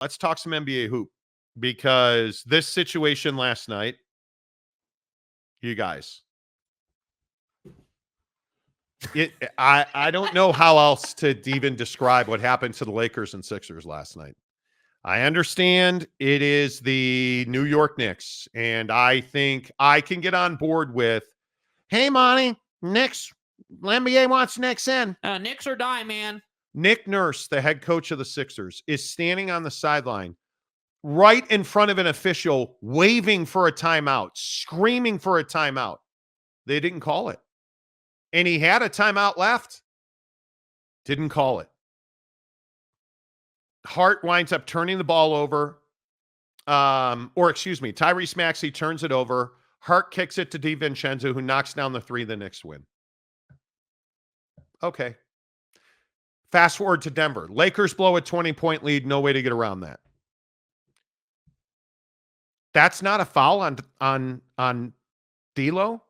Let's talk some NBA hoop because this situation last night, you guys, I don't know how else to even describe what happened to the Lakers and Sixers last night. I understand it is the New York Knicks, and I think I can get on board with, hey, Monty, Knicks, NBA wants Knicks in. Knicks or die, man. Nick Nurse, the head coach of the Sixers, is standing on the sideline right in front of an official, waving for a timeout, screaming for a timeout. They didn't call it. And he had a timeout left. Didn't call it. Hart winds up turning the ball over. Tyrese Maxey turns it over. Hart kicks it to DiVincenzo, who knocks down the three. The Knicks win. Okay. Fast forward to Denver. Lakers blow a 20-point lead. No way to get around that. That's not a foul on D'Lo.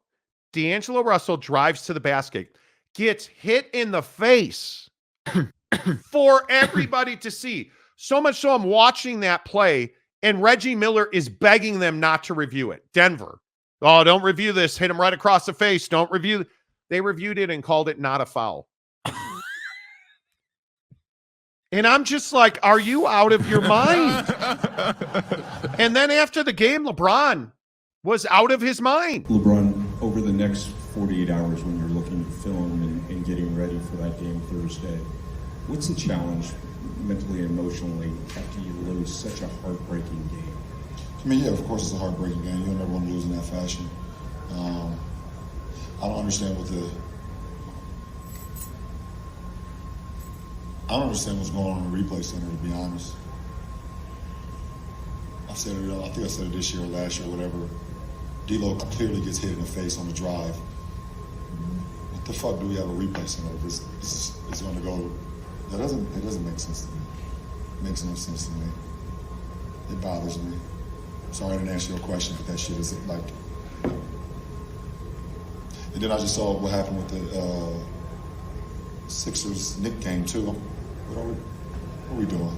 D'Angelo Russell drives to the basket, gets hit in the face for everybody to see. So much so I'm watching that play, and Reggie Miller is begging them not to review it. Denver. Oh, don't review this. Hit him right across the face. Don't review. They reviewed it and called it not a foul. And I'm just like, are you out of your mind? And then after the game, LeBron was out of his mind. LeBron, over the next 48 hours when you're looking at film and getting ready for that game Thursday, what's the challenge mentally and emotionally after you lose such a heartbreaking game? I mean, yeah, of course it's a heartbreaking game. You don't ever want to lose in that fashion. I don't understand what's going on in the replay center, to be honest. I think I said it this year or last year or whatever. D'Lo clearly gets hit in the face on the drive. What the fuck do we have a replay center if it's going to go? It doesn't make sense to me. It makes no sense to me. It bothers me. Sorry I didn't answer your question, but that shit is like. And then I just saw what happened with the Sixers Knicks game too. What are we doing?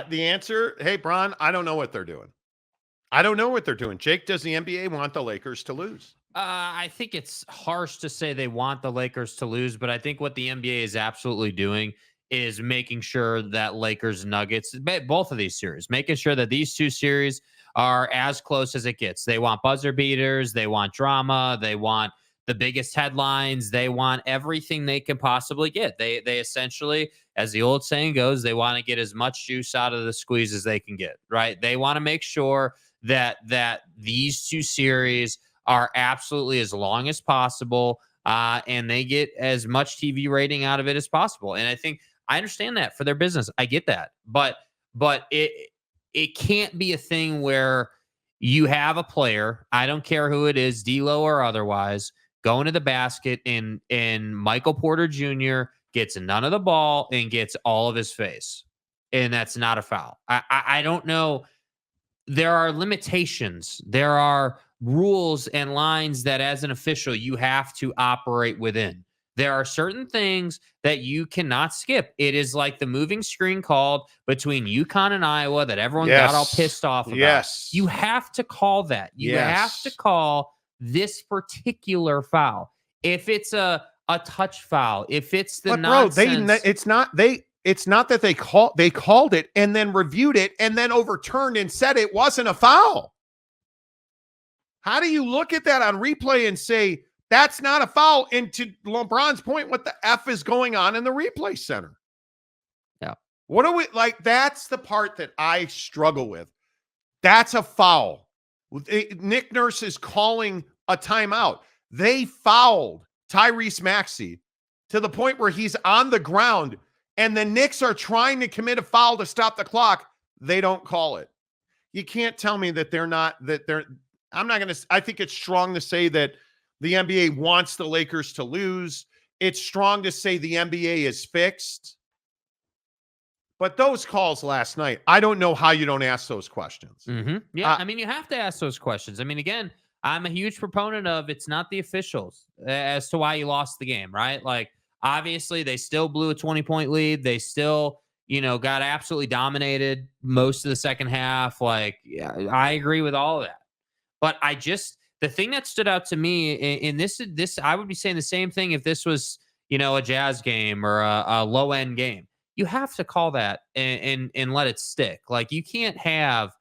The answer, hey, Bron, I don't know what they're doing. I don't know what they're doing. Jake, does the NBA want the Lakers to lose? I think it's harsh to say they want the Lakers to lose, but I think what the NBA is absolutely doing is making sure that Lakers Nuggets, both of these series, making sure that these two series are as close as it gets. They want buzzer beaters. They want drama. They want the biggest headlines. They want everything they can possibly get. They essentially, as the old saying goes, they want to get as much juice out of the squeeze as they can get, right? They want to make sure that these two series are absolutely as long as possible, and they get as much TV rating out of it as possible. And I understand that for their business. I get that. But it can't be a thing where you have a player, I don't care who it is, D'Lo or otherwise, going to the basket and Michael Porter Jr. gets none of the ball and gets all of his face. And that's not a foul. I don't know. There are limitations. There are rules and lines that as an official you have to operate within. There are certain things that you cannot skip. It is like the moving screen called between UConn and Iowa that everyone got all pissed off about. Yes. You have to call that. You have to call this particular foul. If it's a touch foul, if it's the nonsense. It's not that they called it and then reviewed it and then overturned and said it wasn't a foul. How do you look at that on replay and say that's not a foul? And to LeBron's point, what the F is going on in the replay center? Yeah. What are we like? That's the part that I struggle with. That's a foul. Nick Nurse is calling a timeout. They fouled Tyrese Maxey to the point where he's on the ground and the Knicks are trying to commit a foul to stop the clock. They don't call it. You can't tell me that I think it's strong to say that the NBA wants the Lakers to lose. It's strong to say the NBA is fixed. But those calls last night, I don't know how you don't ask those questions. Mm-hmm. Yeah, you have to ask those questions. Again, I'm a huge proponent of it's not the officials as to why you lost the game, right? Like, Obviously, they still blew a 20-point lead. They still, got absolutely dominated most of the second half. Like, yeah, I agree with all of that. But the thing that stood out to me in this, I would be saying the same thing if this was, a Jazz game or a low end game. You have to call that and let it stick. Like, you can't have,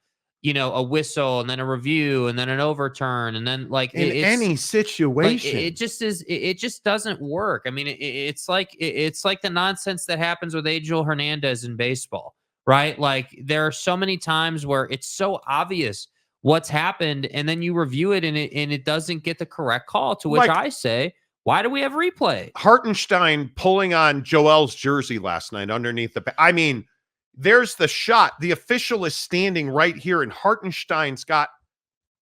a whistle and then a review and then an overturn and then like in any like situation. it just is. It just doesn't work. I mean, it's like the nonsense that happens with Angel Hernandez in baseball, right? Like, there are so many times where it's so obvious what's happened, and then you review it and it doesn't get the correct call. To which Like, I say, why do we have replay? Hartenstein pulling on Joel's jersey last night underneath I mean, there's the shot. The official is standing right here, and Hartenstein's got,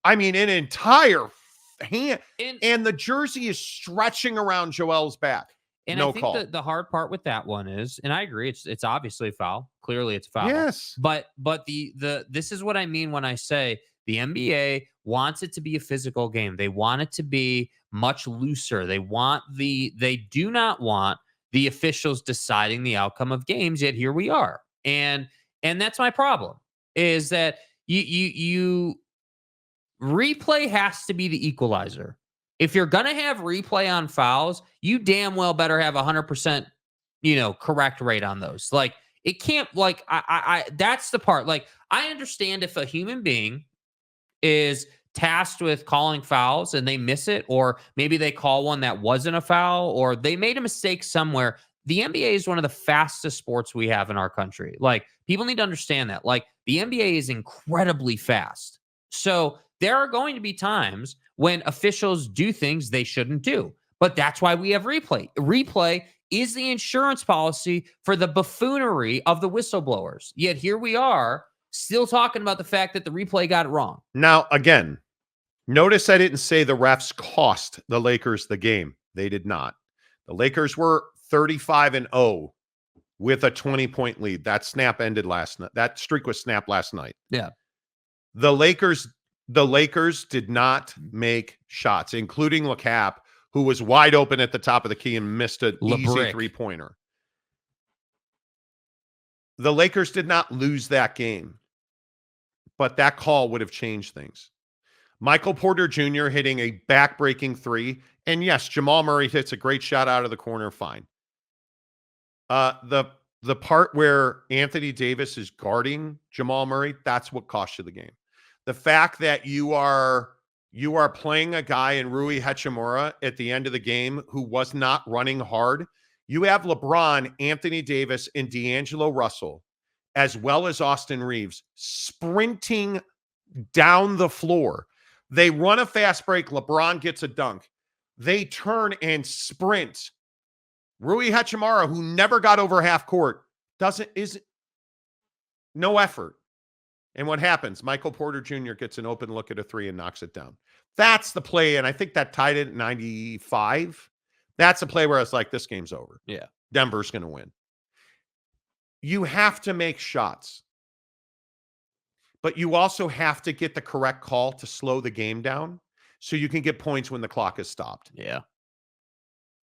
an entire hand, and the jersey is stretching around Joel's back. And no I think call. the hard part with that one is, and I agree, it's obviously a foul. Clearly, it's a foul. Yes. But this is what I mean when I say the NBA wants it to be a physical game. They want it to be much looser. They do not want the officials deciding the outcome of games. Yet here we are, and that's my problem. Is that you replay has to be the equalizer. If you're gonna have replay on fouls, you damn well better have 100%, correct rate on those. Like, it can't. Like, I that's the part. Like, I understand if a human being is tasked with calling fouls and they miss it, or maybe they call one that wasn't a foul, or they made a mistake somewhere. The NBA is one of the fastest sports we have in our country. Like, people need to understand that. Like, the NBA is incredibly fast. So there are going to be times when officials do things they shouldn't do. But that's why we have replay. Replay is the insurance policy for the buffoonery of the whistleblowers. Yet here we are still talking about the fact that the replay got it wrong. Now, again, notice I didn't say the refs cost the Lakers the game. They did not. The Lakers were 35-0 with a 20-point lead. That snap ended last night. That streak was snapped last night. Yeah. The Lakers did not make shots, including LeCap, who was wide open at the top of the key and missed an easy three-pointer. The Lakers did not lose that game, but that call would have changed things. Michael Porter Jr. hitting a back-breaking three, and yes, Jamal Murray hits a great shot out of the corner, fine. The part where Anthony Davis is guarding Jamal Murray, that's what cost you the game. The fact that you are playing a guy in Rui Hachimura at the end of the game who was not running hard. You have LeBron, Anthony Davis, and D'Angelo Russell, as well as Austin Reeves, sprinting down the floor. They run a fast break. LeBron gets a dunk. They turn and sprint. Rui Hachimura, who never got over half court, no effort. And what happens? Michael Porter Jr. gets an open look at a three and knocks it down. That's the play, and I think that tied it at 95. That's a play where I was like, this game's over. Yeah. Denver's going to win. You have to make shots. But you also have to get the correct call to slow the game down so you can get points when the clock is stopped. Yeah.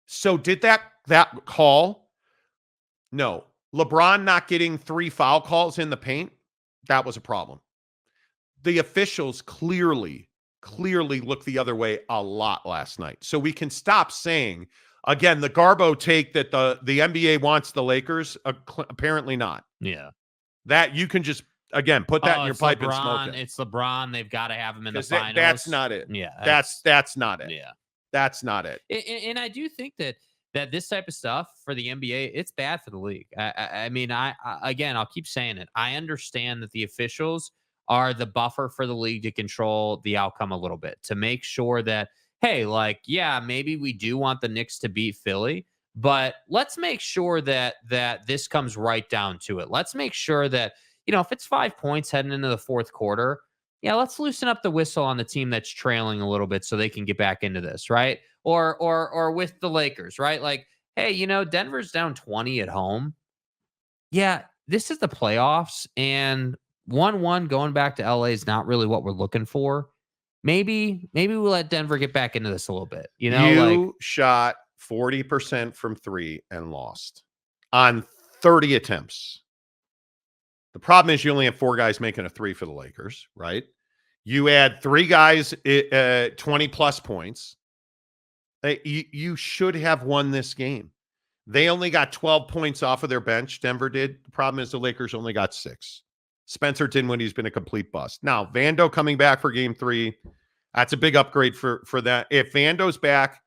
So did that call? No. LeBron not getting 3 foul calls in the paint? That was a problem. The officials clearly looked the other way a lot last night. So we can stop saying, again, the Garbo take that the NBA wants the Lakers, apparently not. Yeah. That you can just, again, put that in your pipe and smoke it. It's LeBron. They've got to have him in the finals. That's not it. Yeah. That's not it. Yeah. That's not it. And I do think that this type of stuff for the NBA, it's bad for the league. I mean, again, I'll keep saying it. I understand that the officials are the buffer for the league to control the outcome a little bit, to make sure that, hey, like, yeah, maybe we do want the Knicks to beat Philly, but let's make sure that this comes right down to it. Let's make sure that, if it's 5 points heading into the fourth quarter, yeah, let's loosen up the whistle on the team that's trailing a little bit so they can get back into this, right? Or with the Lakers, right? Like, hey, Denver's down 20 at home. Yeah, this is the playoffs, and 1-1 going back to LA is not really what we're looking for. Maybe we'll let Denver get back into this a little bit. You shot 40% from 3 and lost on 30 attempts. The problem is you only have 4 guys making a 3 for the Lakers, right? You add 3 guys 20 plus points. You should have won this game. They only got 12 points off of their bench. Denver did. The problem is the Lakers only got 6. Spencer Dinwiddie's been a complete bust. Now, Vando coming back for game 3. That's a big upgrade for that. If Vando's back,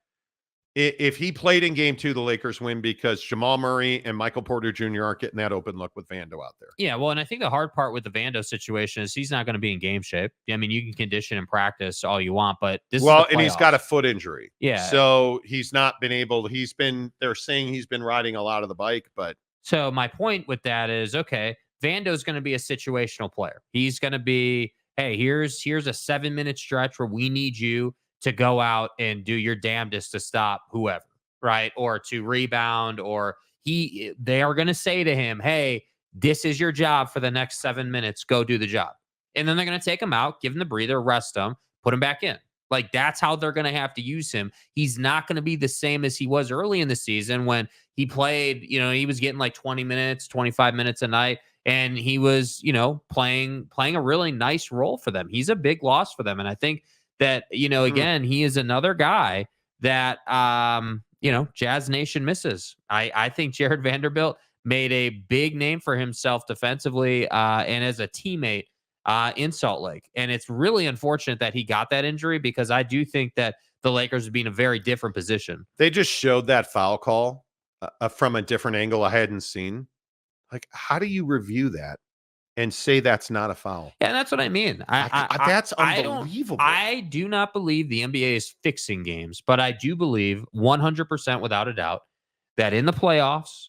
if he played in game 2, the Lakers win because Jamal Murray and Michael Porter Jr. aren't getting that open look with Vando out there. Yeah, well, and I think the hard part with the Vando situation is he's not going to be in game shape. I mean, you can condition and practice all you want, but this is the and he's got a foot injury. Yeah. So he's not been able, they're saying he's been riding a lot of the bike, but. So my point with that is, okay, Vando's going to be a situational player. He's going to be, hey, here's a 7-minute stretch where we need you to go out and do your damnedest to stop whoever, right? Or to rebound, or they are going to say to him, hey, this is your job for the next 7 minutes. Go do the job. And then they're going to take him out, give him the breather, rest him, put him back in. Like, that's how they're going to have to use him. He's not going to be the same as he was early in the season when he played, he was getting like 20 minutes, 25 minutes a night. And he was, playing a really nice role for them. He's a big loss for them. And I think that, again, he is another guy that, Jazz Nation misses. I think Jared Vanderbilt made a big name for himself defensively and as a teammate in Salt Lake. And it's really unfortunate that he got that injury because I do think that the Lakers would be in a very different position. They just showed that foul call from a different angle I hadn't seen. Like, how do you review that and say that's not a foul? Yeah, that's what I mean. That's unbelievable. I do not believe the NBA is fixing games, but I do believe 100% without a doubt that in the playoffs,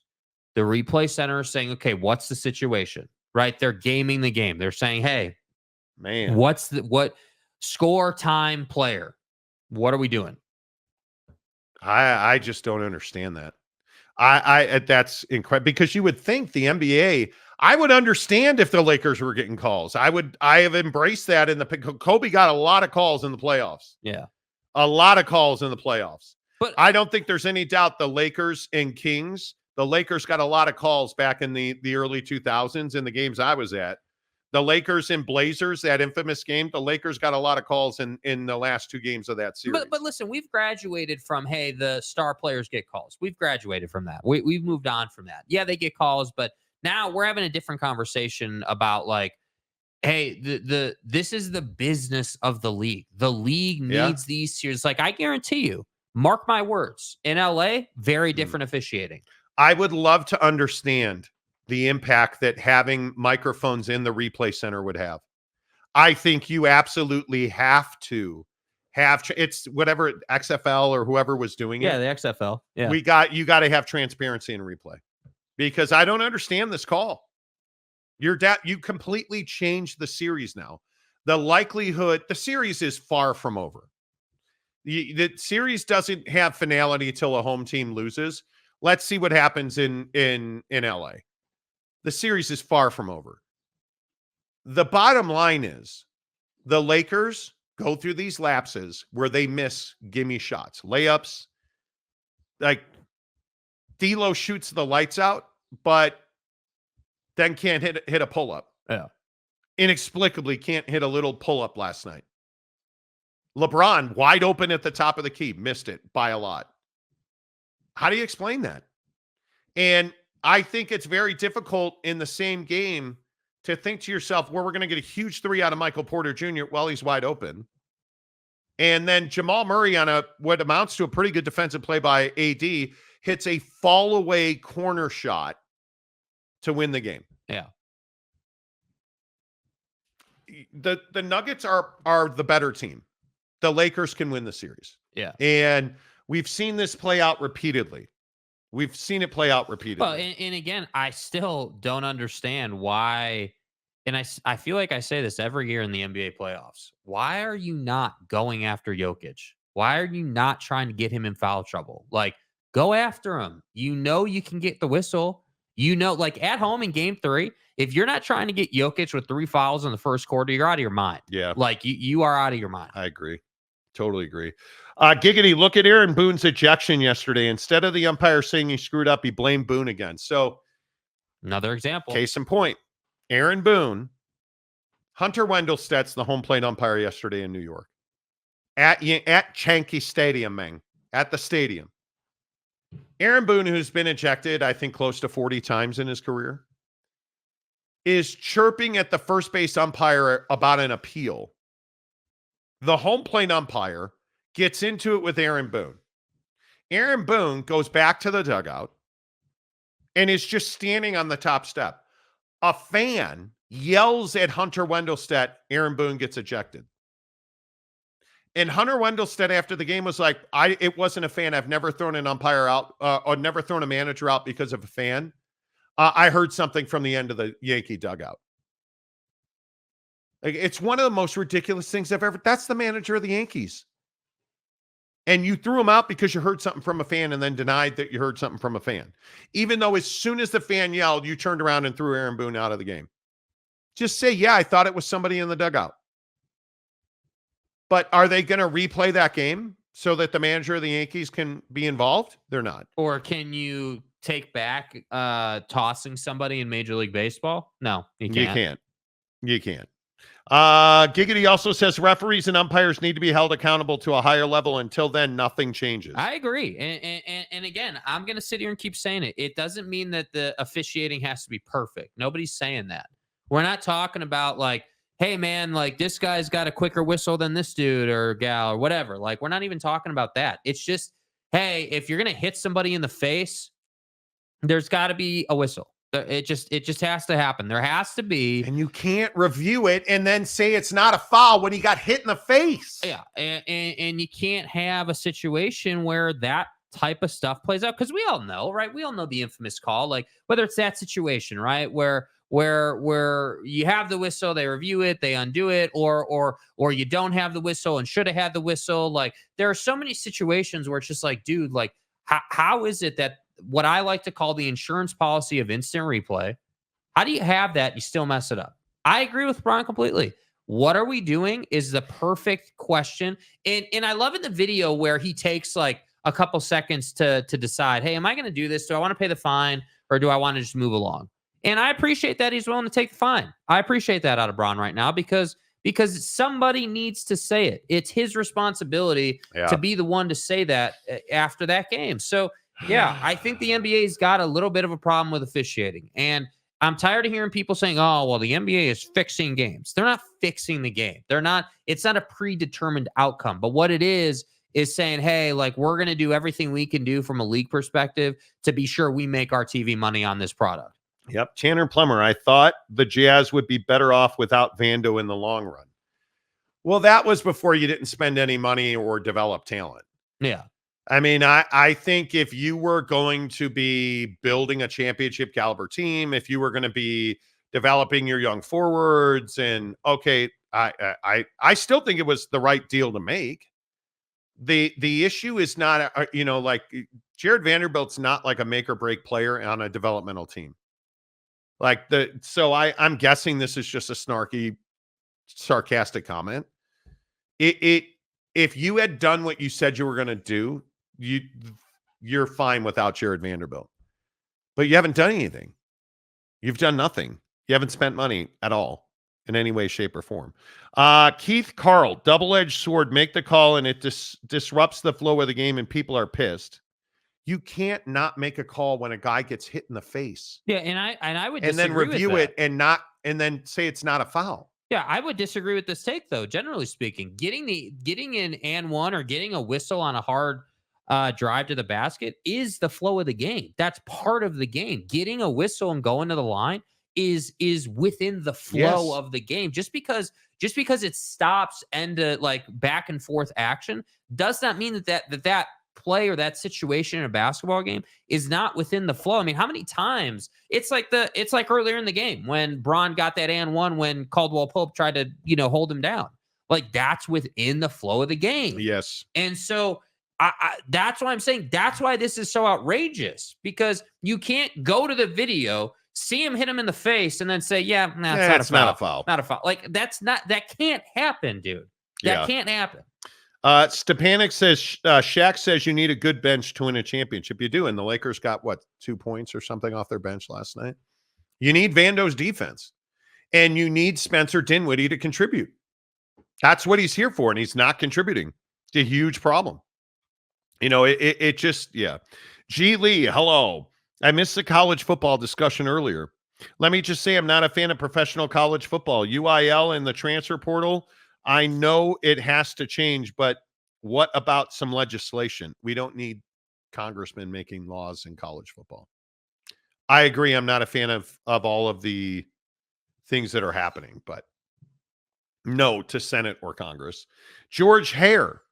the replay center is saying, okay, what's the situation? Right? They're gaming the game. They're saying, hey, man, what score, time, player? What are we doing? I just don't understand that. That's incredible because you would think the NBA, I would understand if the Lakers were getting calls. I have embraced that Kobe got a lot of calls in the playoffs. Yeah. A lot of calls in the playoffs. But I don't think there's any doubt the Lakers and Kings, the Lakers got a lot of calls back in the early 2000s in the games I was at. The Lakers and Blazers, that infamous game, the Lakers got a lot of calls in the last 2 games of that series. But listen, we've graduated from, hey, the star players get calls. We've graduated from that. We've moved on from that. Yeah, they get calls, but now we're having a different conversation about like, hey, this is the business of the league. The league needs these series. Like, I guarantee you, mark my words, in LA, very different officiating. I would love to understand the impact that having microphones in the replay center would have. I think you absolutely have to have it's whatever XFL or whoever was doing it. Yeah, the XFL. Yeah. You got to have transparency in replay because I don't understand this call. You completely changed the series now. The series is far from over. The series doesn't have finality until a home team loses. Let's see what happens in LA. The series is far from over. The bottom line is the Lakers go through these lapses where they miss gimme shots, layups. Like D'Lo shoots the lights out, but then can't hit a pull-up. Yeah. Inexplicably can't hit a little pull-up last night. LeBron, wide open at the top of the key, missed it by a lot. How do you explain that? And I think it's very difficult in the same game to think to yourself, well, we're going to get a huge 3 out of Michael Porter Jr. while he's wide open. And then Jamal Murray on what amounts to a pretty good defensive play by AD hits a fall away corner shot to win the game. Yeah. The Nuggets are the better team. The Lakers can win the series. Yeah. And we've seen this play out repeatedly. We've seen it play out repeatedly. Well, and again, I still don't understand why, and I feel like I say this every year in the NBA playoffs. Why are you not going after Jokic? Why are you not trying to get him in foul trouble? Like, go after him. You can get the whistle. Like at home in game 3, if you're not trying to get Jokic with 3 fouls in the first quarter, you're out of your mind. Yeah. Like you are out of your mind. I agree. totally agree. Giggity, look at Aaron Boone's ejection yesterday. Instead of the umpire saying he screwed up, he blamed Boone again. So, another example. case in point, Aaron Boone, Hunter Wendelstedt's the home plate umpire yesterday in New York. At Yankee Stadium, man. At the stadium. Aaron Boone, who's been ejected, I think, close to 40 times in his career, is chirping at the first base umpire about an appeal. The home plate umpire gets into it with Aaron Boone. Aaron Boone goes back to the dugout and is just standing on the top step. A fan yells at Hunter Wendelstedt. Aaron Boone gets ejected. And Hunter Wendelstedt after the game was like, it wasn't a fan. I've never thrown an umpire out or never thrown a manager out because of a fan. I heard something from the end of the Yankee dugout. Like, it's one of the most ridiculous things I've ever. That's the manager of the Yankees. And you threw him out because you heard something from a fan and then denied that you heard something from a fan. Even though as soon as the fan yelled, you turned around and threw Aaron Boone out of the game. Just say, yeah, I thought it was somebody in the dugout. But are they going to replay that game so that the manager of the Yankees can be involved? They're not. Or can you take back tossing somebody in Major League Baseball? No, you can't. You can't. Giggity also says referees and umpires need to be held accountable to a higher level. Until then, nothing changes. I agree. And again, I'm going to sit here and keep saying it. It doesn't mean that the officiating has to be perfect. Nobody's saying that. We're not talking about like, hey, man, like this guy's got a quicker whistle than this dude or gal or whatever. Like, we're not even talking about that. It's just, hey, if you're going to hit somebody in the face, there's got to be a whistle. It just has to happen. There has to be. And you can't review it and then say it's not a foul when he got hit in the face. Yeah. And you can't have a situation where that type of stuff plays out. Because we all know, right? We all know the infamous call, like whether it's that situation, right? Where you have the whistle, they review it, they undo it, or you don't have the whistle and should have had the whistle. Like there are so many situations where it's just like, dude, like how is it that what I like to call the insurance policy of instant replay, how do you have that? You still mess it up. I agree with Brian completely. What are we doing is the perfect question. And I love in the video where he takes like a couple seconds to decide, hey, am I going to do this? Do I want to pay the fine or do I want to just move along? And I appreciate that he's willing to take the fine. I appreciate that out of Braun right now because somebody needs to say it. It's his responsibility to be the one to say that after that game. So, yeah, I think the NBA's got a little bit of a problem with officiating. And I'm tired of hearing people saying, oh, well, the NBA is fixing games. They're not fixing the game. It's not a predetermined outcome. But what it is saying, hey, like we're going to do everything we can do from a league perspective to be sure we make our TV money on this product. Yep. Tanner Plummer, I thought the Jazz would be better off without Vando in the long run. Well, that was before you didn't spend any money or develop talent. Yeah. I mean, I think if you were going to be building a championship caliber team, if you were going to be developing your young forwards and I still think it was the right deal to make. The issue is not, like Jared Vanderbilt's not like a make or break player on a developmental team. So I'm guessing this is just a snarky, sarcastic comment. If you had done what you said you were going to do, you're fine without Jared Vanderbilt, but you haven't done anything. You've done nothing. You haven't spent money at all in any way, shape, or form. Keith Carl, double-edged sword, make the call and it disrupts the flow of the game and people are pissed. You can't not make a call when a guy gets hit in the face. Yeah, and I would and then review with it and then say it's not a foul. Yeah, I would disagree with this take though. Generally speaking, getting an and one or getting a whistle on a hard drive to the basket is the flow of the game. That's part of the game. Getting a whistle and going to the line is within the flow of the game. Just because it stops and like back and forth action does not mean that play or that situation in a basketball game is not within the flow. I mean, how many times it's like earlier in the game when Braun got that and one when Caldwell Pope tried to, hold him down. Like that's within the flow of the game. Yes. And so that's why I'm saying that's why this is so outrageous, because you can't go to the video, see him hit him in the face and then say, it's not a foul. Not a foul. Like that can't happen, dude. That can't happen. Stepanek says, Shaq says you need a good bench to win a championship. You do. And the Lakers got, 2 points or something off their bench last night? You need Vando's defense. And you need Spencer Dinwiddie to contribute. That's what he's here for, and he's not contributing. It's a huge problem. It just, yeah. G. Lee, hello. I missed the college football discussion earlier. Let me just say I'm not a fan of professional college football. UIL and the transfer portal, I know it has to change, but what about some legislation? We don't need congressmen making laws in college football. I agree. I'm not a fan of all of the things that are happening, but no to Senate or Congress. George Hare,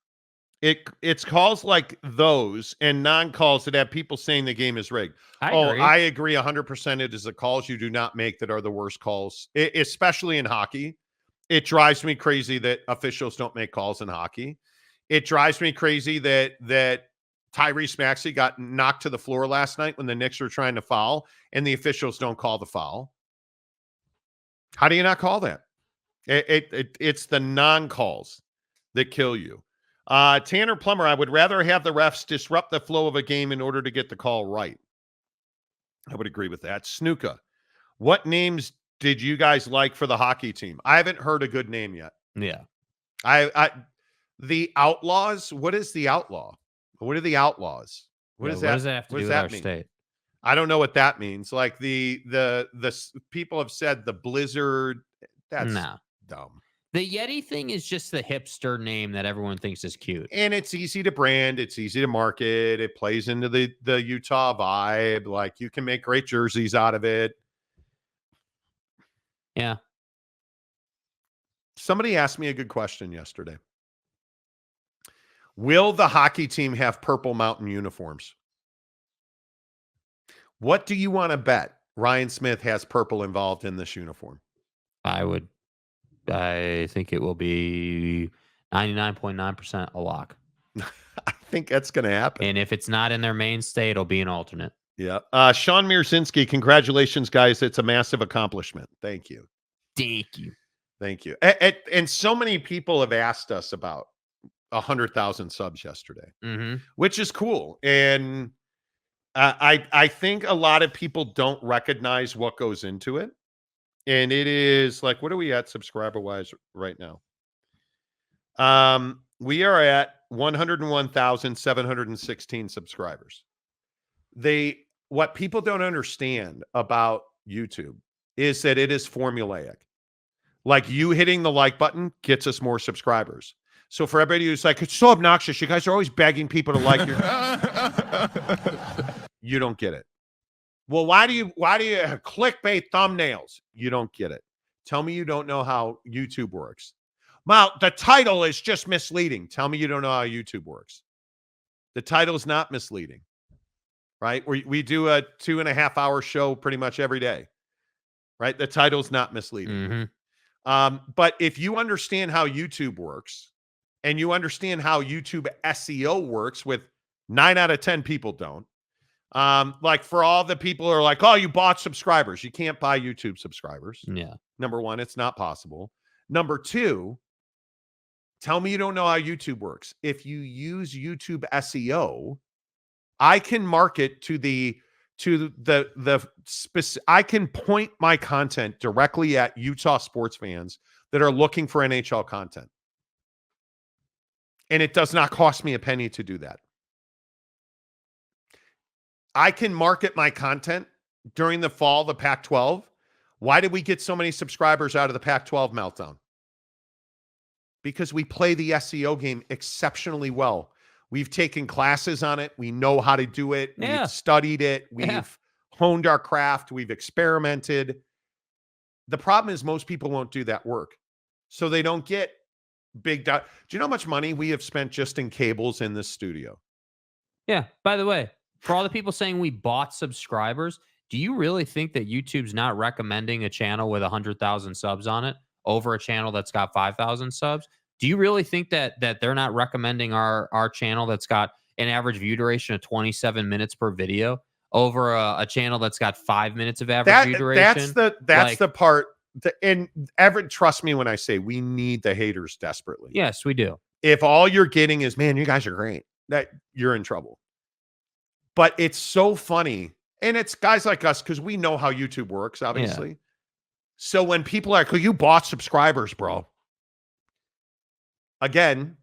it's calls like those and non-calls that have people saying the game is rigged. I agree 100%. It is the calls you do not make that are the worst calls, especially in hockey. It drives me crazy that officials don't make calls in hockey. It drives me crazy that Tyrese Maxey got knocked to the floor last night when the Knicks were trying to foul and the officials don't call the foul. How do you not call that? It's the non-calls that kill you. Tanner Plummer, I would rather have the refs disrupt the flow of a game in order to get the call right. I would agree with that. Snuka, what names did you guys like for the hockey team? I haven't heard a good name yet. Yeah. The Outlaws. What is the Outlaw? What are the Outlaws? What does that have to do with our state? I don't know what that means. Like the people have said the Blizzard. That's dumb. The Yeti thing is just the hipster name that everyone thinks is cute. And it's easy to brand. It's easy to market. It plays into the Utah vibe. Like you can make great jerseys out of it. Yeah. Somebody asked me a good question yesterday. Will the hockey team have Purple Mountain uniforms? What do you want to bet Ryan Smith has purple involved in this uniform? I think it will be 99.9% a lock. I think that's going to happen. And if it's not in their mainstay, it'll be an alternate. Yeah. Sean Mirzinski, congratulations, guys. It's a massive accomplishment. Thank you. Thank you. And so many people have asked us about 100,000 subs yesterday, which is cool. And I think a lot of people don't recognize what goes into it. And it is like, what are we at subscriber-wise right now? We are at 101,716 subscribers. What people don't understand about YouTube is that it is formulaic. Like you hitting the like button gets us more subscribers. So for everybody who's like, it's so obnoxious, you guys are always begging people to like your you don't get it. Well, why do you have clickbait thumbnails? You don't get it. Tell me you don't know how YouTube works. Well, the title is just misleading. Tell me you don't know how YouTube works. The title is not misleading, right? We do a 2.5-hour show pretty much every day, right? The title's not misleading. But if you understand how YouTube works and you understand how YouTube SEO works, with 9 out of 10 people don't, like for all the people who are like, oh, you bought subscribers. You can't buy YouTube subscribers. Yeah. Number one, it's not possible. Number two, tell me you don't know how YouTube works. If you use YouTube SEO, I can market I can point my content directly at Utah sports fans that are looking for NHL content. And it does not cost me a penny to do that. I can market my content during the fall, the Pac-12. Why did we get so many subscribers out of the Pac-12 meltdown? Because we play the SEO game exceptionally well. We've taken classes on it. We know how to do it. Yeah. We've studied it. We've honed our craft. We've experimented. The problem is most people won't do that work. So they don't get big. Do you know how much money we have spent just in cables in this studio? Yeah. By the way, for all the people saying we bought subscribers, do you really think that YouTube's not recommending a channel with 100,000 subs on it over a channel that's got 5,000 subs? Do you really think that they're not recommending our channel that's got an average view duration of 27 minutes per video over a channel that's got 5 minutes of average view duration? That's the part. And Everett, trust me when I say we need the haters desperately. Yes, we do. If all you're getting is, man, you guys are great, that you're in trouble. But it's so funny. And it's guys like us, because we know how YouTube works, obviously. So when people are like, oh, you bought subscribers, bro. Again,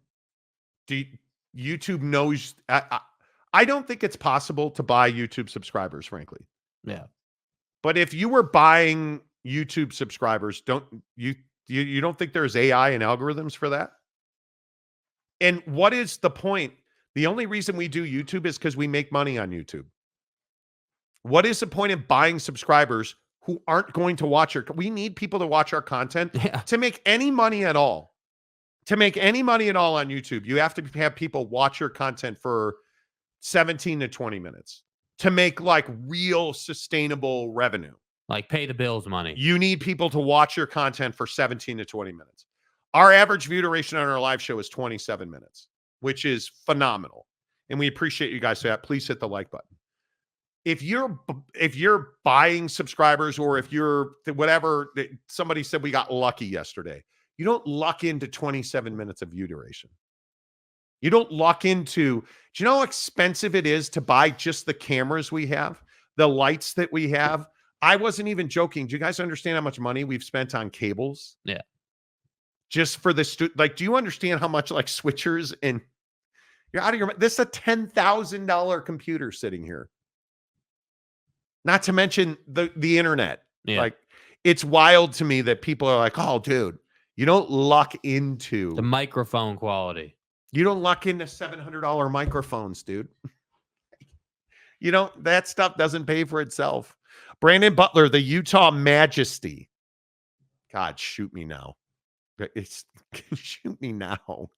YouTube knows. I don't think it's possible to buy YouTube subscribers, frankly. Yeah. But if you were buying YouTube subscribers, don't think there's AI and algorithms for that? And what is the point? The only reason we do YouTube is because we make money on YouTube. What is the point of buying subscribers who aren't going to watch we need people to watch our content to make any money at all. To make any money at all on YouTube, you have to have people watch your content for 17 to 20 minutes to make like real sustainable revenue. Like pay the bills money. You need people to watch your content for 17 to 20 minutes. Our average view duration on our live show is 27 minutes, which is phenomenal. And we appreciate you guys for that. Please hit the like button. If you're buying subscribers, or if you're whatever, somebody said we got lucky yesterday. You don't luck into 27 minutes of view duration. You don't luck into, do you know how expensive it is to buy just the cameras we have, the lights that we have? I wasn't even joking. Do you guys understand how much money we've spent on cables? Yeah. Just for this, like, do you understand how much like switchers and you're out of your, this is a $10,000 computer sitting here. Not to mention the internet. Yeah. Like, it's wild to me that people are like, oh, dude, you don't luck into the microphone quality. You don't luck into $700 microphones, dude. You know, that stuff doesn't pay for itself. Brandon Butler, the Utah Majesty. God, shoot me now. Shoot me now.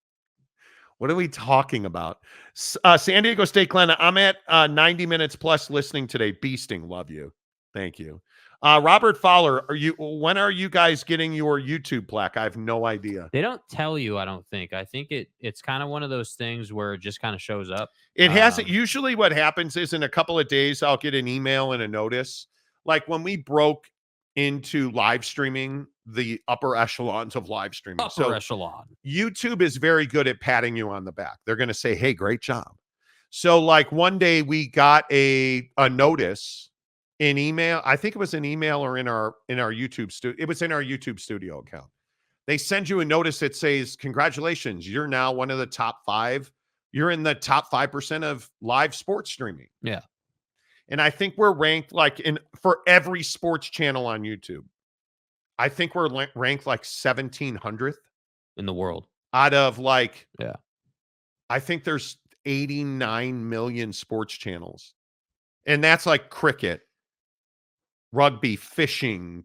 What are we talking about? San Diego State Glenn, I'm at 90 minutes plus listening today. Beasting. Love you. Thank you. Robert Fowler, when are you guys getting your YouTube plaque? I have no idea. They don't tell you, I don't think. I think it's kind of one of those things where it just kind of shows up. It hasn't. Usually what happens is in a couple of days, I'll get an email and a notice. Like when we broke into live streaming, the upper echelons of live streaming. Upper echelon. YouTube is very good at patting you on the back. They're going to say, hey, great job. So like one day we got a notice in email. I think it was an email or in our YouTube studio. It was in our YouTube studio account. They send you a notice that says, congratulations, you're now one of the top 5. You're in the top 5% of live sports streaming. Yeah. And I think we're ranked like for every sports channel on YouTube. I think we're ranked like 1700th in the world out of like, yeah. I think there's 89 million sports channels. And that's like cricket, rugby, fishing.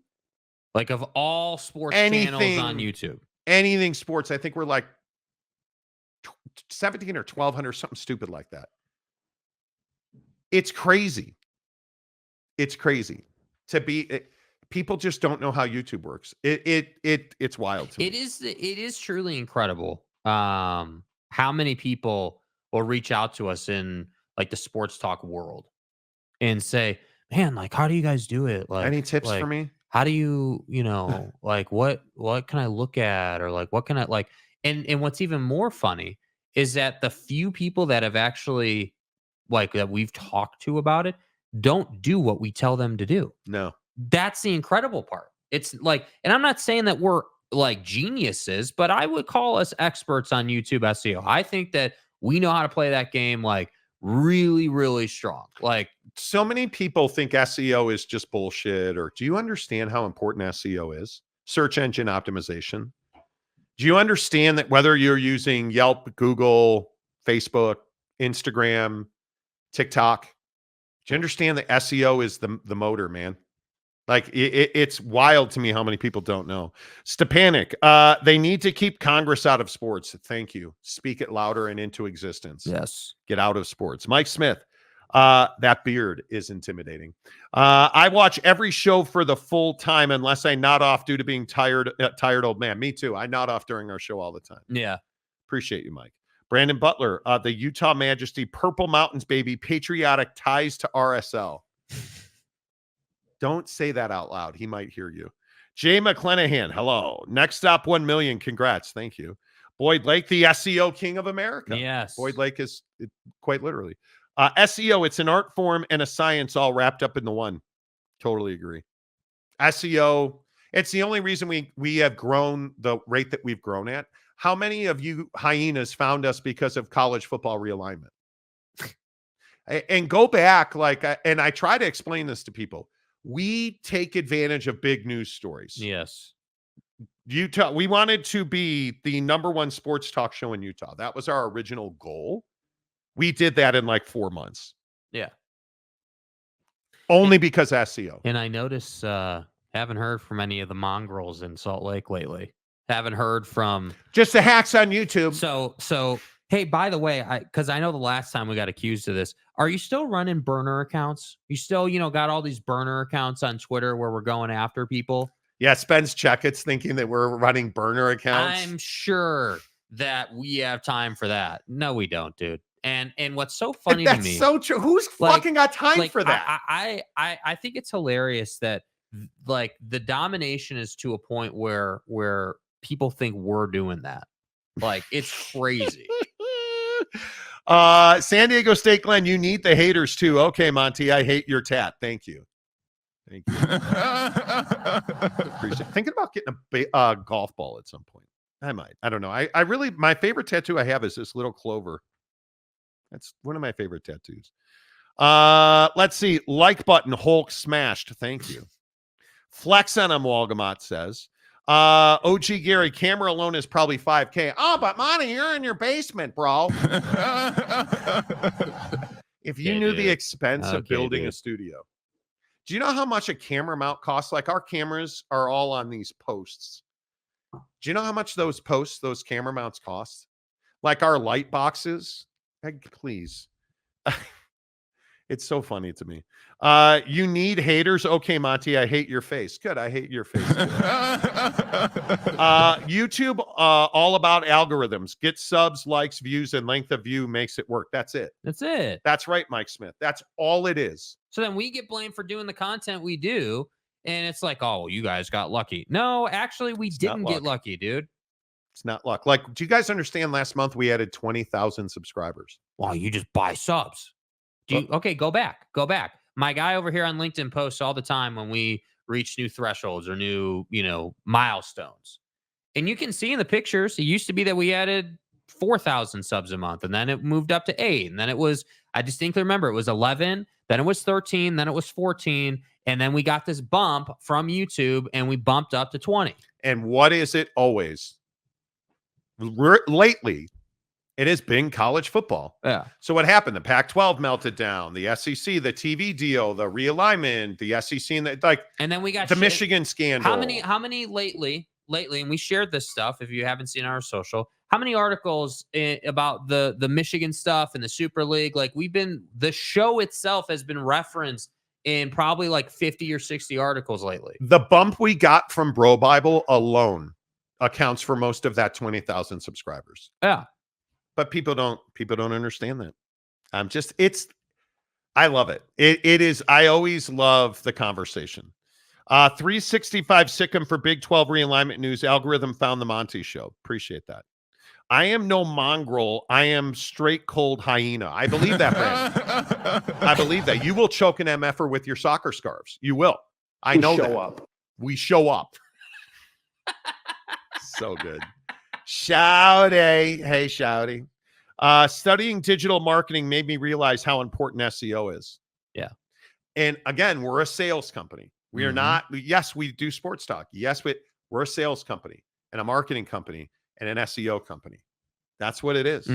Like of all sports channels on YouTube. Anything sports, I think we're like 17 or 1200, something stupid like that. It's crazy. It's crazy to be. People just don't know how YouTube works. It's wild to me. It is truly incredible. How many people will reach out to us in like the sports talk world and say, "Man, like, how do you guys do it? Like, any tips for me? How do you, like, what can I look at, or like, what can I like?" And what's even more funny is that the few people that have actually like that we've talked to about it don't do what we tell them to do. No. That's the incredible part. It's like, and I'm not saying that we're like geniuses, but I would call us experts on YouTube SEO. I think that we know how to play that game like really, really strong. Like, so many people think SEO is just bullshit. Or do you understand how important SEO is? Search engine optimization. Do you understand that whether you're using Yelp, Google, Facebook, Instagram, TikTok, do you understand that SEO is the motor, man? Like it's wild to me how many people don't know. Stepanik, they need to keep Congress out of sports. Thank you. Speak it louder and into existence. Yes. Get out of sports. Mike Smith, that beard is intimidating. I watch every show for the full time unless I nod off due to being tired old man. Me too. I nod off during our show all the time. Yeah. Appreciate you, Mike. Brandon Butler, the Utah Majesty, Purple Mountains, baby, patriotic ties to RSL. Don't say that out loud. He might hear you. Jay McClenahan, hello. Next stop, 1 million. Congrats. Thank you. Boyd Lake, the SEO king of America. Yes. Boyd Lake is quite literally. SEO, it's an art form and a science all wrapped up in the one. Totally agree. SEO, it's the only reason we have grown the rate that we've grown at. How many of you hyenas found us because of college football realignment? And go back, and I try to explain this to people. We take advantage of big news stories. Yes. Utah, we wanted to be the #1 sports talk show in Utah. That was our original goal. We did that in like 4 months. Yeah. Only because SEO. And I notice, haven't heard from any of the mongrels in Salt Lake lately. Haven't heard from just the hacks on YouTube. So hey, by the way, because I know the last time we got accused of this, are you still running burner accounts? You still, got all these burner accounts on Twitter where we're going after people? Yeah, Spence Checkett's thinking that we're running burner accounts. I'm sure that we have time for that. No, we don't, dude. And what's so funny to me, that's so true. Who's fucking got time for that? I think it's hilarious that like the domination is to a point where people think we're doing that. Like it's crazy. San Diego State Glenn, you need the haters too. Okay, Monty, I hate your tat. Thank you. Appreciate it. Thinking about getting a golf ball at some point. I might. I don't know. I really, my favorite tattoo I have is this little clover. That's one of my favorite tattoos. Let's see. Like button, Hulk smashed. Thank you. Flex on him, Walgamot says. OG Gary, camera alone is probably $5K. Oh, but Monty, you're in your basement, bro. If you knew the expense of building a studio. Do you know how much a camera mount costs? Like our cameras are all on these posts. Do you know how much those posts, those camera mounts cost? Like our light boxes? Please. It's so funny to me. You need haters. Okay, Monty, I hate your face. Good. I hate your face. YouTube, all about algorithms. Get subs, likes, views, and length of view makes it work. That's it. That's it. That's right, Mike Smith. That's all it is. So then we get blamed for doing the content we do. And it's like, oh, well, you guys got lucky. No, actually, we didn't get lucky, dude. It's not luck. Like, do you guys understand last month we added 20,000 subscribers? Wow, you just buy subs. Okay, go back. My guy over here on LinkedIn posts all the time when we reach new thresholds or new, milestones. And you can see in the pictures, it used to be that we added 4,000 subs a month, and then it moved up to 8. And then it was, I distinctly remember it was 11, then it was 13, then it was 14. And then we got this bump from YouTube and we bumped up to 20. And what is it always? Lately, it has been college football. Yeah. So what happened? The Pac-12 melted down. The SEC, the TV deal, the realignment, the SEC, and then we got the Michigan scandal. How many lately? And we shared this stuff. If you haven't seen our social, how many articles about the Michigan stuff and the Super League? Like the show itself has been referenced in probably like 50 or 60 articles lately. The bump we got from Bro Bible alone accounts for most of that 20,000 subscribers. Yeah. But people don't understand that. I love it. It is, I always love the conversation. 365 Sikkim for Big 12 realignment news. Algorithm found the Monty show. Appreciate that. I am no mongrel. I am straight cold hyena. I believe that, Brandon. I believe that. You will choke an MFer with your soccer scarves. You will. I know that. We show up. So good. Shouty. Hey, Shouty. Studying digital marketing made me realize how important SEO is. Yeah. And again, we're a sales company. We are not, yes, we do sports talk. Yes, we're a sales company and a marketing company and an SEO company. That's what it is.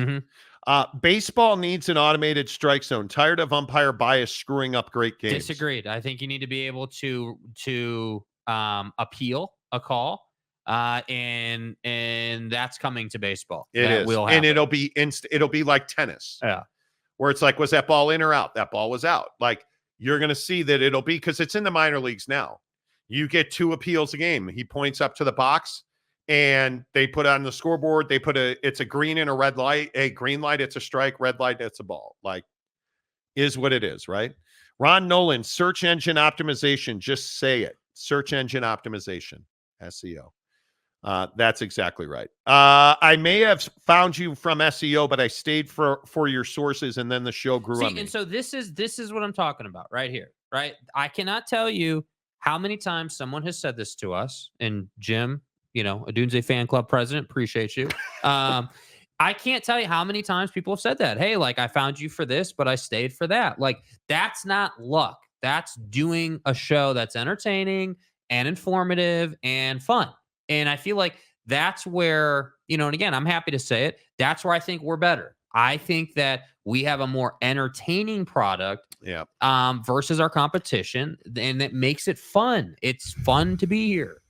Baseball needs an automated strike zone. Tired of umpire bias screwing up great games. Disagreed. I think you need to be able to appeal a call. And that's coming to baseball. It is. And it'll be like tennis. Yeah. Where it's like, was that ball in or out? That ball was out. Like, you're going to see that it'll be, because it's in the minor leagues now. You get 2 appeals a game. He points up to the box and they put on the scoreboard. They put it's a green and a red light. A green light, it's a strike. Red light, it's a ball. Like, is what it is, right? Ron Nolan, search engine optimization. Just say it. Search engine optimization, SEO. That's exactly right. I may have found you from SEO, but I stayed for your sources, and then the show grew on me. And so this is what I'm talking about right here, right? I cannot tell you how many times someone has said this to us. And Jim, a Dunze fan club president, appreciate you. I can't tell you how many times people have said that. Hey, like, I found you for this, but I stayed for that. Like, that's not luck. That's doing a show that's entertaining and informative and fun. And I feel like that's where, and again, I'm happy to say it. That's where I think we're better. I think that we have a more entertaining product versus our competition, and that makes it fun. It's fun to be here.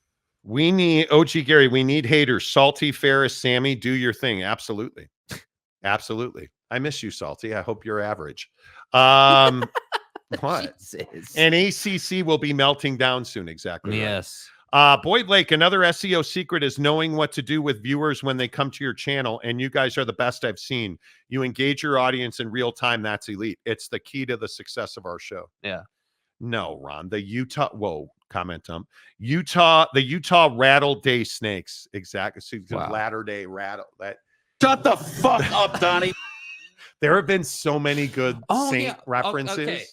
We need OG Gary. We need haters. Salty, Ferris, Sammy, do your thing. Absolutely. Absolutely. I miss you, Salty. I hope you're average. What? Jesus. And ACC will be melting down soon. Exactly. Yes. Right. Boyd Lake, another SEO secret is knowing what to do with viewers when they come to your channel. And you guys are the best I've seen. You engage your audience in real time. That's elite. It's the key to the success of our show. Yeah. No, Ron, the Utah Rattle Day Snakes. Exactly. So Wow. Latter Day Rattle. Shut the fuck up, Donnie. There have been so many good Saint references. Okay.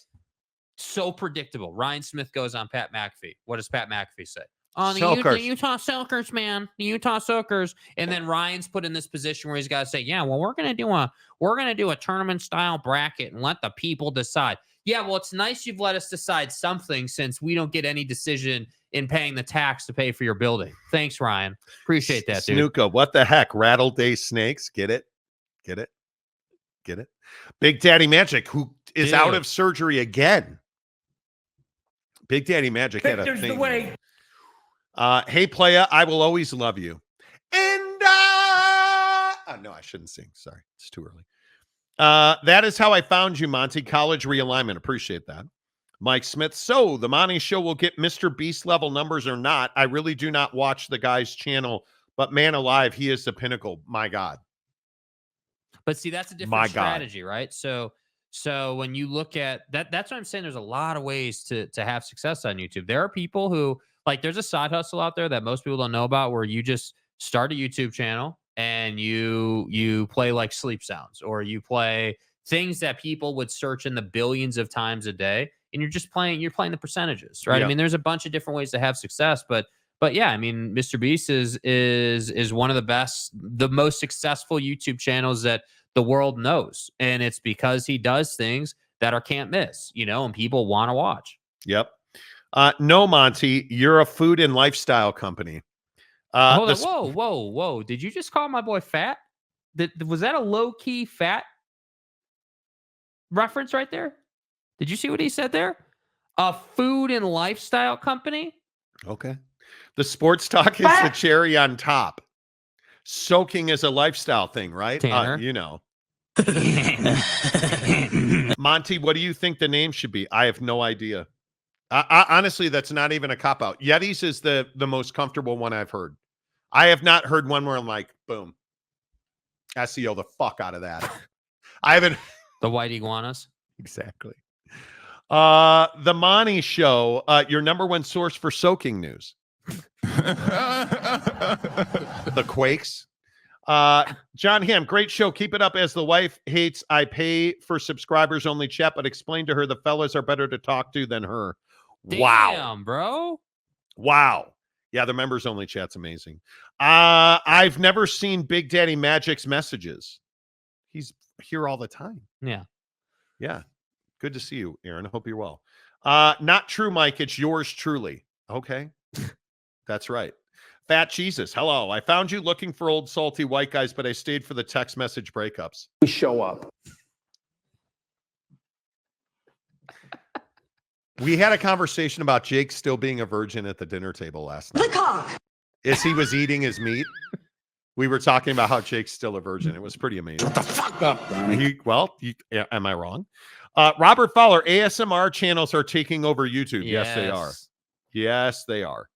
So predictable. Ryan Smith goes on Pat McAfee. What does Pat McAfee say? Oh, the Utah Soakers, man. The Utah Soakers. And then Ryan's put in this position where he's got to say, yeah, well, we're gonna do a tournament style bracket and let the people decide. Yeah, well, it's nice you've let us decide something since we don't get any decision in paying the tax to pay for your building. Thanks, Ryan. Appreciate that, dude. Snuka, what the heck? Rattle Day Snakes. Get it? Get it? Get it? Big Daddy Magic, who is out of surgery again. Big Daddy Magic had a thing. The way. Hey, playa, I will always love you. And no, I shouldn't sing. Sorry, it's too early. That is how I found you, Monty. College realignment. Appreciate that. Mike Smith. So the Monty Show will get Mr. Beast level numbers or not. I really do not watch the guy's channel, but man alive, he is the pinnacle. My God. But see, that's a different strategy, right? So when you look at that, that's what I'm saying. There's a lot of ways to have success on YouTube. There are people who, like, there's a side hustle out there that most people don't know about where you just start a YouTube channel and you play like sleep sounds, or you play things that people would search in the billions of times a day, and you're playing the percentages, right? Yeah. I mean, there's a bunch of different ways to have success, but yeah, I mean, Mr. Beast is one of the most successful YouTube channels that the world knows, and it's because he does things that are can't miss, and people want to watch. Yep. No, Monty, you're a food and lifestyle company. Hold on. Whoa. Did you just call my boy fat? Was that a low-key fat reference right there? Did you see what he said there? A food and lifestyle company? Okay. The sports talk is the cherry on top. Soaking is a lifestyle thing, right? Monty, what do you think the name should be? I have no idea. Honestly, that's not even a cop-out. Yetis is the most comfortable one I've heard. I have not heard one where I'm like, boom, SEO the fuck out of that. I haven't. The white iguanas. Exactly. The Monty Show, your number one source for soaking news. The Quakes. John Hamm, great show. Keep it up. As the wife hates, I pay for subscribers only chat, but explain to her the fellas are better to talk to than her. Damn, bro. Wow. Yeah, the members only chat's amazing. I've never seen Big Daddy Magic's messages. He's here all the time. Yeah. Yeah. Good to see you, Aaron. I hope you're well. Not true, Mike. It's yours truly. Okay. That's right. Fat Jesus. Hello. I found you looking for old salty white guys, but I stayed for the text message breakups. We show up. We had a conversation about Jake still being a virgin at the dinner table last night. The cock. As he was eating his meat. We were talking about how Jake's still a virgin. It was pretty amazing. Shut the fuck up, Donnie. Am I wrong? Robert Fowler, ASMR channels are taking over YouTube. Yes, they are. Yes, they are.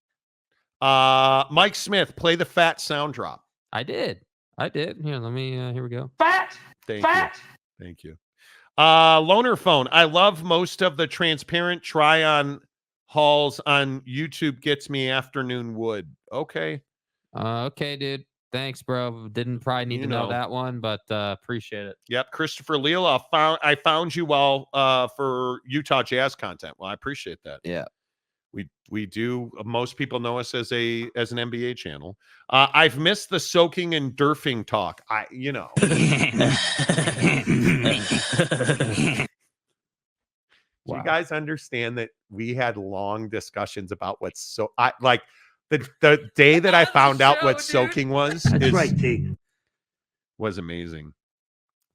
Mike Smith, play the fat sound drop. I did. Here, let me, here we go. Fat. Thank you. Loner phone. I love most of the transparent try-on hauls on YouTube. Gets me afternoon wood. Okay. Okay, dude. Thanks, bro. Didn't probably need to know that one, but appreciate it. Yep, Christopher Leal. I found you for Utah Jazz content. Well, I appreciate that. Yeah. We do. Most people know us as an NBA channel. I've missed the soaking and durfing talk. Do you guys understand that we had long discussions about what's the day that I found out what soaking was? That's right, T. Was amazing.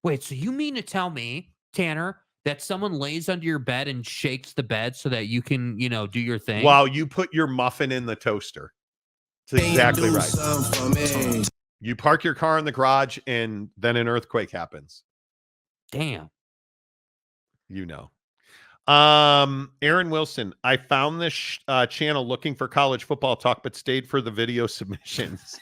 Wait, so you mean to tell me, Tanner, that someone lays under your bed and shakes the bed so that you can, do your thing? While you put your muffin in the toaster. That's exactly right. You park your car in the garage and then an earthquake happens. Damn. Aaron Wilson, I found this channel looking for college football talk, but stayed for the video submissions.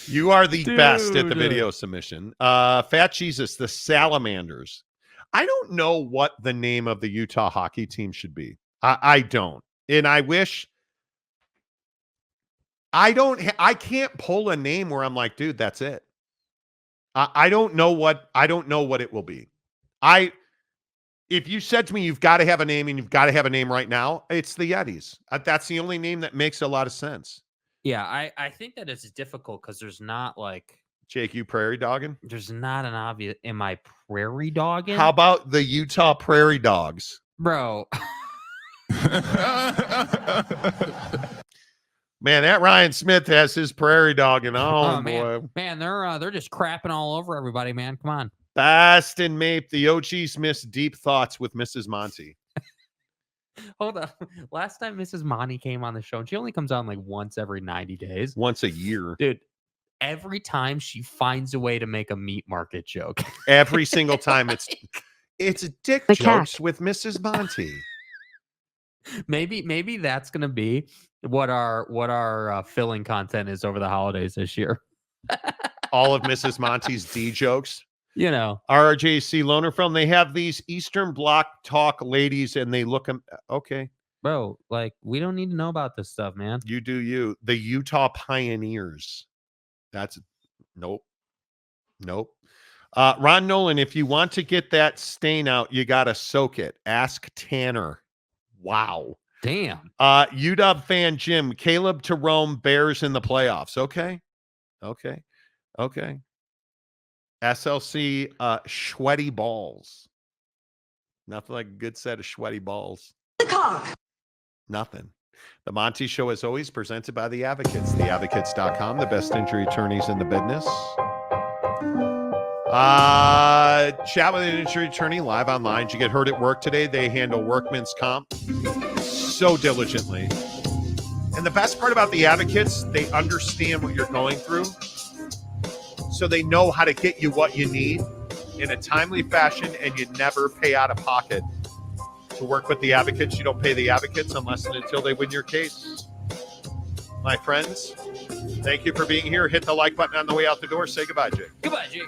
You are the best at the video submission. Fat Jesus, the Salamanders. I don't know what the name of the Utah hockey team should be. I don't. And I wish I can't pull a name where I'm like, dude, that's it. I don't know what it will be. If you said to me, you've got to have a name and you've got to have a name right now, it's the Yetis. That's the only name that makes a lot of sense. Yeah, I think that it's difficult because there's not like Jake, you prairie dogging? there's not an obvious. Am I prairie dogging? How about the Utah Prairie Dogs? Bro? Man, that Ryan Smith has his prairie dogging. Oh boy. Man, they're just crapping all over everybody, man. Come on. Baston Mape, the OGs miss deep thoughts with Mrs. Monty. Hold on. Last time Mrs. Monty came on the show, and she only comes on like once every 90 days. Once a year. Dude, every time she finds a way to make a meat market joke. Every single time it's dick jokes with Mrs. Monty. Maybe that's gonna be what our filling content is over the holidays this year. All of Mrs. Monty's D jokes. RJC Loner Film, they have these Eastern Bloc talk ladies and they look okay. Bro, like we don't need to know about this stuff, man. You do you. The Utah Pioneers. That's nope. Ron Nolan, if you want to get that stain out, you got to soak it. Ask Tanner. Wow. Damn. UW fan Jim, Caleb to Rome, Bears in the playoffs. Okay. SLC, sweaty balls. Nothing like a good set of sweaty balls. Nothing. The Monty Show is always presented by The Advocates. TheAdvocates.com, the best injury attorneys in the business. Chat with an injury attorney live online. Did you get hurt at work today? They handle workman's comp so diligently. And the best part about The Advocates, they understand what you're going through. So they know how to get you what you need in a timely fashion, and you never pay out of pocket to work with The Advocates. You don't pay The Advocates unless and until they win your case. My friends, thank you for being here. Hit the like button on the way out the door. Say goodbye, Jake. Goodbye, Jake.